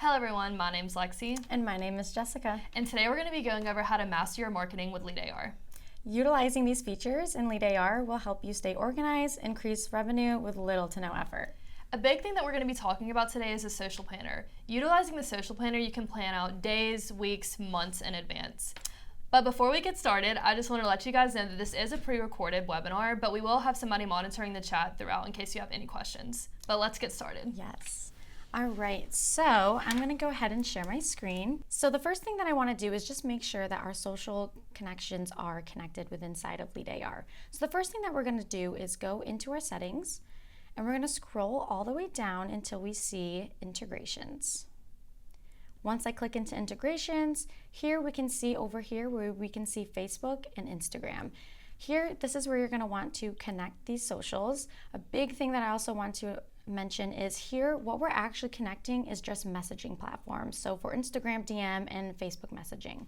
Hello everyone, my name's Lexi. And my name is Jessica. And today we're going to be going over how to master your marketing with LeadAR. Utilizing these features in LeadAR will help you stay organized, increase revenue with little to no effort. A big thing that we're going to be talking about today is a social planner. Utilizing the social planner, you can plan out days, weeks, months in advance. But before we get started, I just want to let you guys know that this is a pre-recorded webinar, but we will have somebody monitoring the chat throughout in case you have any questions. But let's get started. Yes. All right, so I'm gonna go ahead and share my screen. So the first thing that I wanna do is just make sure that our social connections are connected with inside of LeadAR. So the first thing that we're gonna do is go into our settings and we're gonna scroll all the way down until we see integrations. Once I click into integrations, here we can see over here where we can see Facebook and Instagram. Here, this is where you're gonna want to connect these socials. A big thing that I also want to mention is here what we're actually connecting is just messaging platforms. So for Instagram DM and Facebook messaging.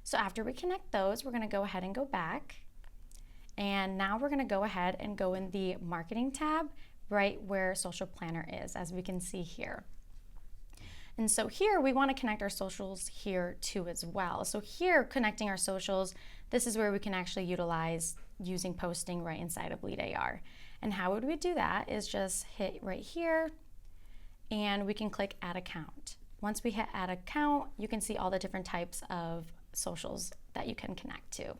So after we connect those, we're going to go ahead and go back. And now we're going to go ahead and go in the marketing tab right where social planner is, as we can see here. And so here we want to connect our socials here too as well. So here connecting our socials, this is where we can actually utilize using posting right inside of LeadAR. And how would we do that is just hit right here and we can click add account. Once we hit add account, you can see all the different types of socials that you can connect to.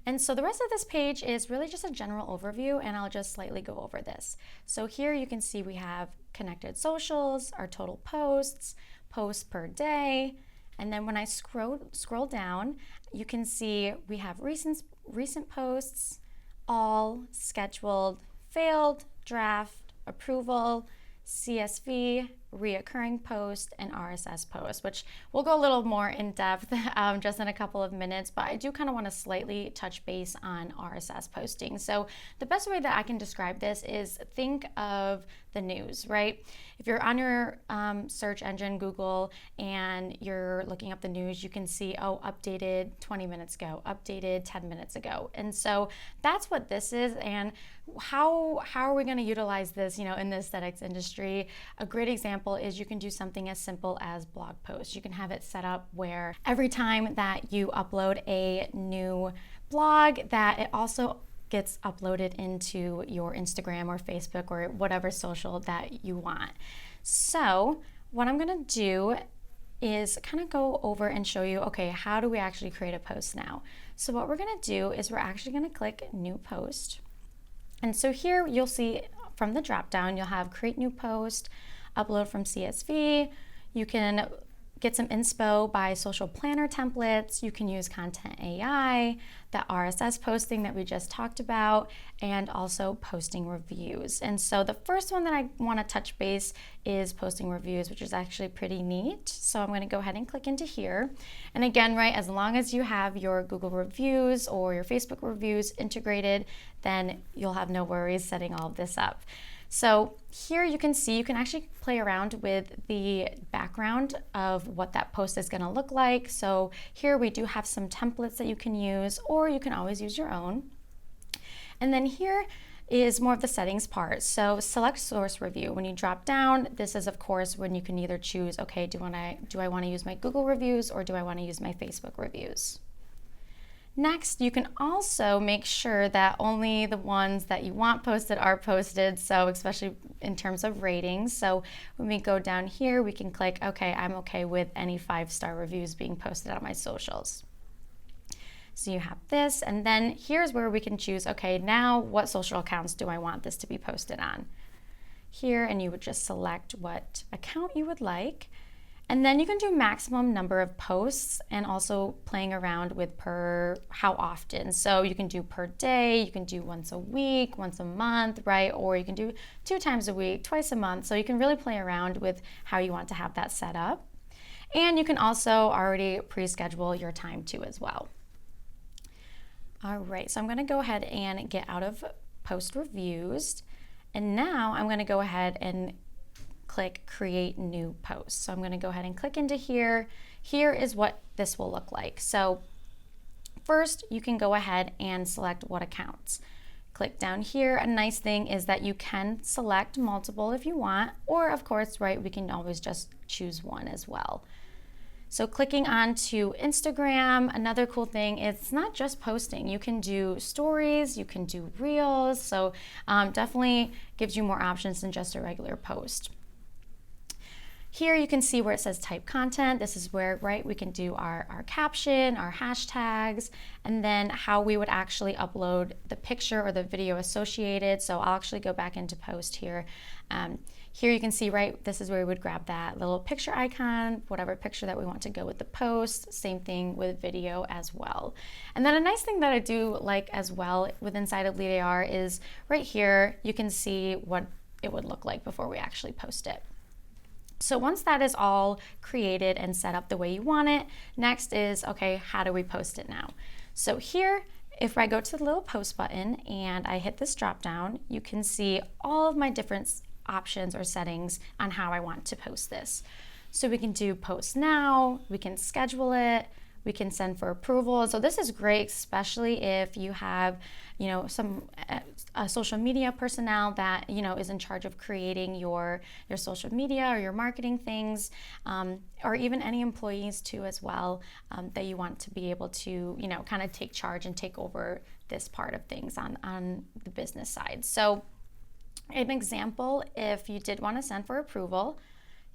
And so the rest of this page is really just a general overview, and I'll just slightly go over this. So here you can see we have connected socials, our total posts, posts per day, and then when I scroll down, you can see we have recent posts, all, scheduled, failed, draft, approval, CSV, reoccurring post, and RSS post, which we'll go a little more in depth just in a couple of minutes, but I do kind of want to slightly touch base on RSS posting. So the best way that I can describe this is think of the news, right? If you're on your search engine, Google, and you're looking up the news, you can see, oh, updated 20 minutes ago, updated 10 minutes ago. And so that's what this is. And how are we going to utilize this, in the aesthetics industry? A great example is you can do something as simple as blog posts. You can have it set up where every time that you upload a new blog, that it also gets uploaded into your Instagram or Facebook or whatever social that you want. So what I'm gonna do is kind of go over and show you, okay, how do we actually create a post now? So what we're gonna do is we're actually gonna click new post. And so here you'll see from the drop down, you'll have create new post, upload from CSV. You can get some inspo by social planner templates. You can use content AI, the RSS posting that we just talked about, and also posting reviews. And so the first one that I want to touch base is posting reviews, which is actually pretty neat. So I'm going to go ahead and click into here. And again, right, as long as you have your Google reviews or your Facebook reviews integrated, then you'll have no worries setting all of this up. So here you can see, you can actually play around with the background of what that post is going to look like. So here we do have some templates that you can use, or you can always use your own. And then here is more of the settings part. So select source review. When you drop down, this is of course when you can either choose, okay, do I want to use my Google reviews or do I want to use my Facebook reviews? Next, you can also make sure that only the ones that you want posted are posted, so especially in terms of ratings. So when we go down here, we can click, okay, I'm okay with any 5-star reviews being posted on my socials. So you have this, and then here's where we can choose, okay, now what social accounts do I want this to be posted on? Here, and you would just select what account you would like. And then you can do maximum number of posts and also playing around with how often. So you can do per day, you can do once a week, once a month, right? Or you can do 2 times a week, twice a month. So you can really play around with how you want to have that set up. And you can also already pre-schedule your time too as well. All right, so I'm gonna go ahead and get out of post reviews. And now I'm gonna go ahead and click create new post. So I'm going to go ahead and click into here. Here is what this will look like. So first you can go ahead and select what accounts. Click down here. A nice thing is that you can select multiple if you want, or of course, right, we can always just choose one as well. So clicking on to Instagram, another cool thing is it's not just posting. You can do stories, you can do reels, so definitely gives you more options than just a regular post. Here you can see where it says type content. This is where, right, we can do our caption, our hashtags, and then how we would actually upload the picture or the video associated. So I'll actually go back into post here. Here you can see, right, this is where we would grab that little picture icon, whatever picture that we want to go with the post. Same thing with video as well. And then a nice thing that I do like as well with inside of LeadAR is right here, you can see what it would look like before we actually post it. So once that is all created and set up the way you want it, next is, okay, how do we post it now? So here, if I go to the little post button and I hit this drop down, you can see all of my different options or settings on how I want to post this. So we can do post now, we can schedule it, we can send for approval. So this is great, especially if you have, some social media personnel that, is in charge of creating your social media or your marketing things, or even any employees too as well, that you want to be able to, kind of take charge and take over this part of things on the business side. So an example, if you did want to send for approval,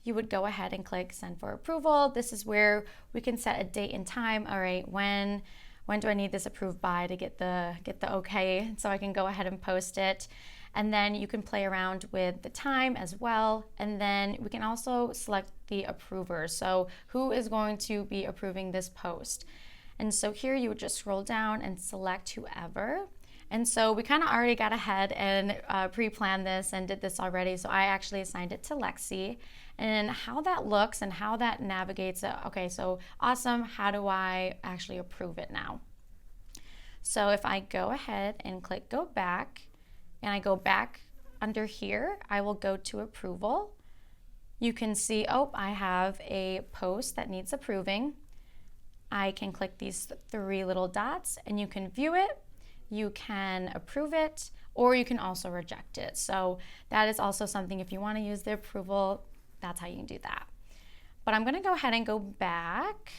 you would go ahead and click send for approval. This is where we can set a date and time. All right, when do I need this approved by to get the okay so I can go ahead and post it. And then you can play around with the time as well. And then we can also select the approver. So who is going to be approving this post? And so here you would just scroll down and select whoever. And so we kind of already got ahead and pre-planned this and did this already. So I actually assigned it to Lexi. And how that looks and how that navigates it. Okay, so awesome. How do I actually approve it now? So if I go ahead and click go back, and I go back under here, I will go to approval. You can see, I have a post that needs approving. I can click these 3 little dots and you can view it. You can approve it, or you can also reject it. So that is also something, if you want to use the approval, that's how you can do that. But I'm going to go ahead and go back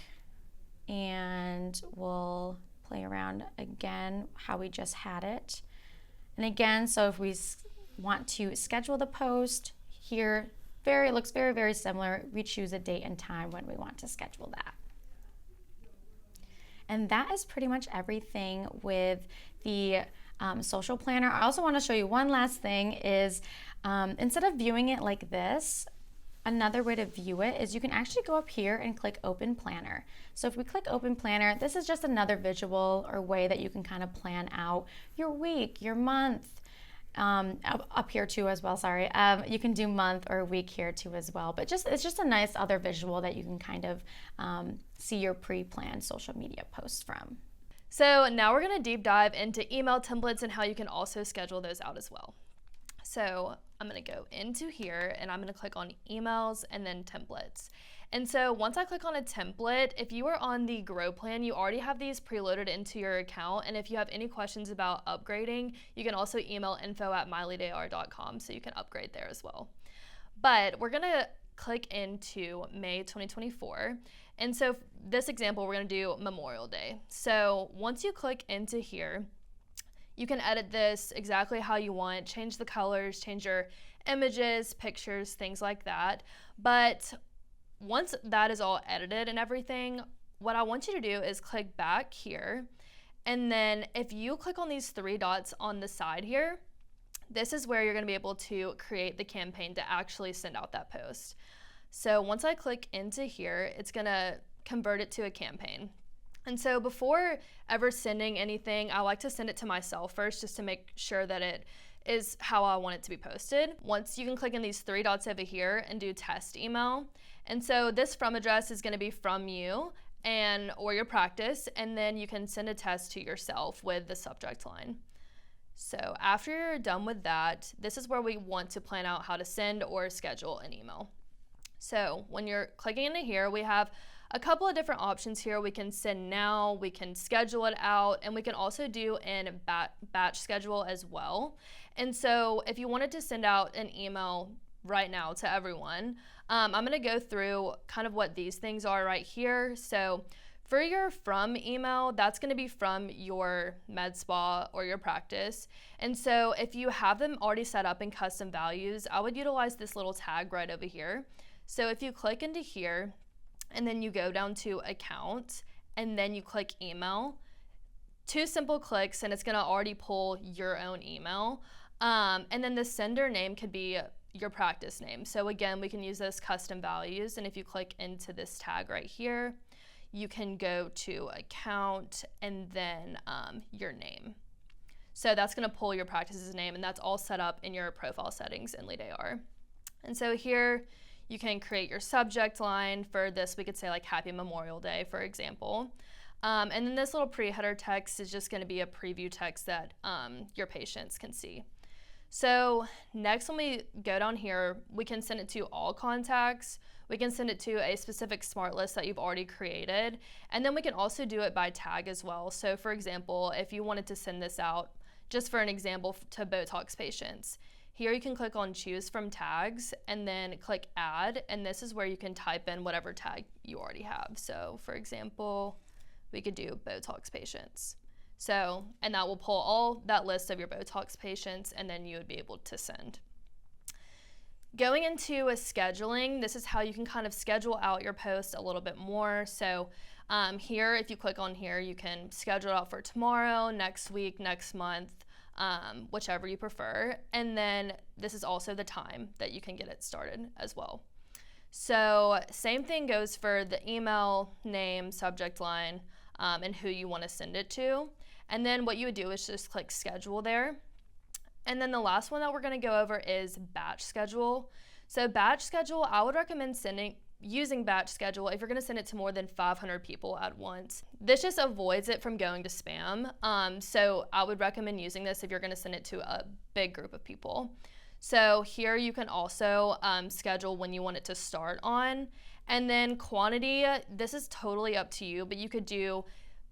and we'll play around again how we just had it. And again, so if we want to schedule the post here, it looks very, very similar. We choose a date and time when we want to schedule that. And that is pretty much everything with the social planner. I also want to show you one last thing is instead of viewing it like this, another way to view it is you can actually go up here and click Open Planner. So if we click Open Planner, this is just another visual or way that you can kind of plan out your week, your month, up here too as well, sorry. You can do month or week here too as well, but it's just a nice other visual that you can kind of see your pre-planned social media posts from. So now we're gonna deep dive into email templates and how you can also schedule those out as well. So I'm gonna go into here and I'm gonna click on emails and then templates. And so once I click on a template, if you are on the Grow plan, you already have these preloaded into your account. And if you have any questions about upgrading, you can also email info@myleadar.com so you can upgrade there as well. But we're gonna click into May 2024. And so this example, we're gonna do Memorial Day. So once you click into here, you can edit this exactly how you want, change the colors, change your images, pictures, things like that. But once that is all edited and everything, what I want you to do is click back here. And then if you click on these 3 dots on the side here, this is where you're gonna be able to create the campaign to actually send out that post. So once I click into here, it's gonna convert it to a campaign. And so before ever sending anything, I like to send it to myself first just to make sure that it is how I want it to be posted. Once you can click in these 3 dots over here and do test email. And so this from address is gonna be from you or your practice, and then you can send a test to yourself with the subject line. So after you're done with that, this is where we want to plan out how to send or schedule an email. So when you're clicking into here, we have a couple of different options here. We can send now, we can schedule it out, and we can also do in batch schedule as well. And so if you wanted to send out an email right now to everyone, I'm going to go through kind of what these things are right here. So for your from email, that's going to be from your med spa or your practice. And so if you have them already set up in custom values, I would utilize this little tag right over here. So if you click into here and then you go down to account and then you click email, 2 simple clicks and it's going to already pull your own email. And then the sender name could be your practice name. So again, we can use those custom values. And if you click into this tag right here, you can go to account and then your name. So that's going to pull your practice's name, and that's all set up in your profile settings in LeadAR. And so here you can create your subject line. For this, we could say like Happy Memorial Day, for example. And then this little pre-header text is just going to be a preview text that your patients can see. So next, when we go down here, we can send it to all contacts. We can send it to a specific smart list that you've already created. And then we can also do it by tag as well. So for example, if you wanted to send this out, just for an example, to Botox patients, here you can click on choose from tags and then click add. And this is where you can type in whatever tag you already have. So for example, we could do Botox patients. So, and that will pull all that list of your Botox patients, and then you would be able to send. Going into a scheduling, this is how you can kind of schedule out your post a little bit more. So here, if you click on here, you can schedule it out for tomorrow, next week, next month, whichever you prefer. And then this is also the time that you can get it started as well. So same thing goes for the email, name, subject line, and who you want to send it to. And then what you would do is just click schedule there. And then the last one that we're going to go over is batch schedule. So batch schedule, I would recommend using batch schedule if you're going to send it to more than 500 people at once. This just avoids it from going to spam. So I would recommend using this if you're going to send it to a big group of people. So here you can also schedule when you want it to start on. And then quantity, this is totally up to you, but you could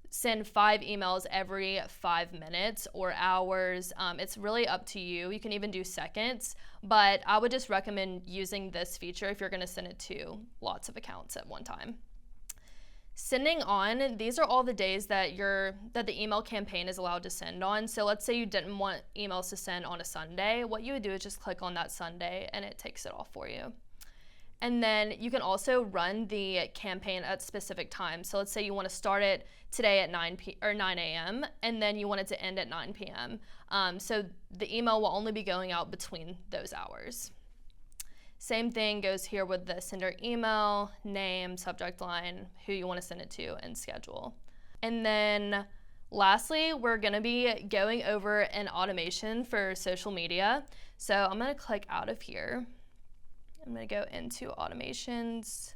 send 5 emails every 5 minutes or hours. It's really up to you. You can even do seconds, but I would just recommend using this feature if you're going to send it to lots of accounts at one time. Sending on, these are all the days that the email campaign is allowed to send on. So let's say you didn't want emails to send on a Sunday. What you would do is just click on that Sunday and it takes it off for you. And then you can also run the campaign at specific times. So let's say you want to start it today at 9 a.m. and then you want it to end at 9 p.m. So the email will only be going out between those hours. Same thing goes here with the sender email, name, subject line, who you want to send it to, and schedule. And then lastly, we're going to be going over an automation for social media. So I'm going to click out of here. I'm going to go into automations.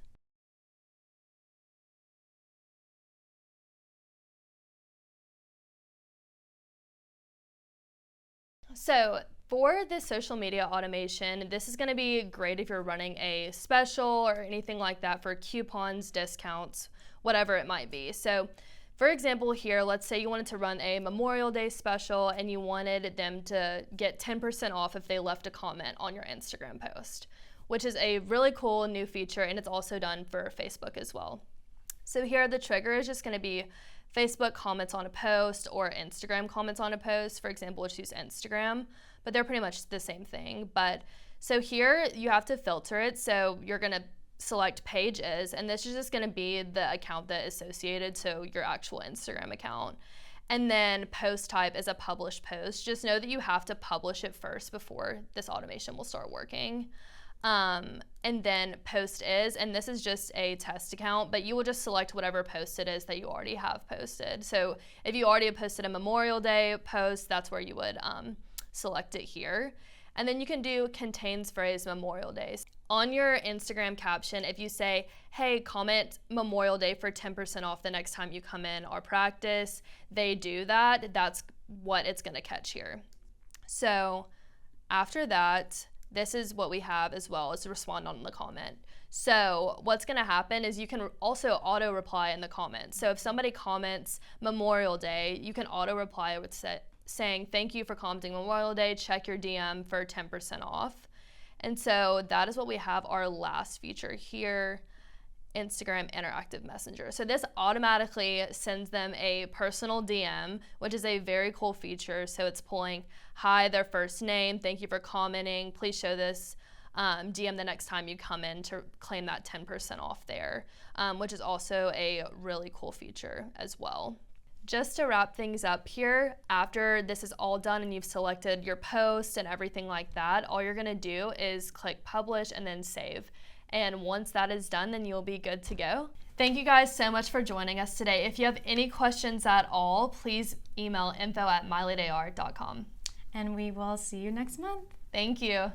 So for this social media automation, this is going to be great if you're running a special or anything like that for coupons, discounts, whatever it might be. So for example here, let's say you wanted to run a Memorial Day special and you wanted them to get 10% off if they left a comment on your Instagram post, which is a really cool new feature, and it's also done for Facebook as well. So here the trigger is just going to be Facebook comments on a post or Instagram comments on a post. For example, let's use Instagram, but they're pretty much the same thing. But so here you have to filter it. So you're going to select pages, and this is just going to be the account that is associated, so your actual Instagram account. And then post type is a published post. Just know that you have to publish it first before this automation will start working. And then post is, and this is just a test account, but you will just select whatever post it is that you already have posted. So if you already have posted a Memorial Day post, that's where you would select it here. And then you can do contains phrase Memorial Day. On your Instagram caption, if you say, hey, comment Memorial Day for 10% off the next time you come in our practice, they do that. That's what it's going to catch here. So after that, this is what we have as well as respond on the comment. So what's going to happen is you can also auto reply in the comments. So if somebody comments Memorial Day, you can auto reply with saying, thank you for commenting Memorial Day, check your DM for 10% off. And so that is what we have our last feature here, Instagram Interactive Messenger. So this automatically sends them a personal DM, which is a very cool feature. So it's pulling, hi, their first name, thank you for commenting, please show this DM the next time you come in to claim that 10% off there, which is also a really cool feature as well. Just to wrap things up here, after this is all done and you've selected your post and everything like that, all you're gonna do is click publish and then save. And once that is done, then you'll be good to go. Thank you guys so much for joining us today. If you have any questions at all, please email info@myleadar.com. And we will see you next month. Thank you.